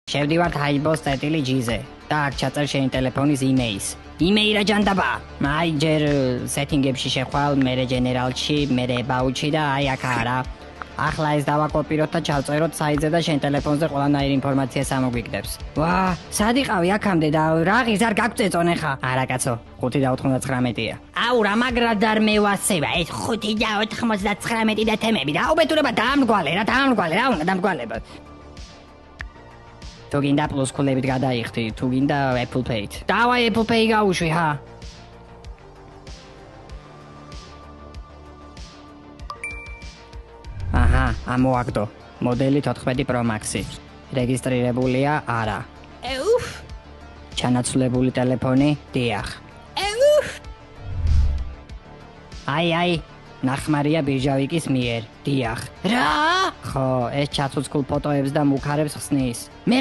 შევდივართ ჰაიბოს წერტილი G-ზე და აქ ჩაწერ შენი ტელეფონის იმეილს. იმეილი რა ჯანდაბა? აი ჯერ სეტინგებში შეხვალ, მერე ჯენერალში, მერე ბაუჩი და აი აქ არა. ახლა ეს დავაკოპიროთ და ჩავწეროთ საიტზე და შენ ტელეფონზე ყველანაირ ინფორმაციას ამოგვიგდებს. ვა, სად იყავი აქამდე და რა ღირს არ გაგვწეწონ ხა? არა კაცო, 5.99-ია. აუ რა მაგრად არ მევასება, ეს 5.99 და თემები და აუბეთურება დაამრგვალე რა უნდა დამრგვალება. თუ გინდა პლუს ქულებით გადაიხდი, თუ გინდა Apple Pay-ით. დავაი Apple Pay გაუშვი ჰა. აჰა, ამოაგდო. მოდელი 14 Pro Max-ი. რეგისტრირებულია? არა. ეუფ. ჩანაცვლებული ტელეფონი? დიახ. ეუფ. აი, ნახმარია ბირჟავიკის მიერ. დიახ. რა? ხო, ეს ჩაცუცკულ ფოტოებს და მუქარებს ხსნის. მე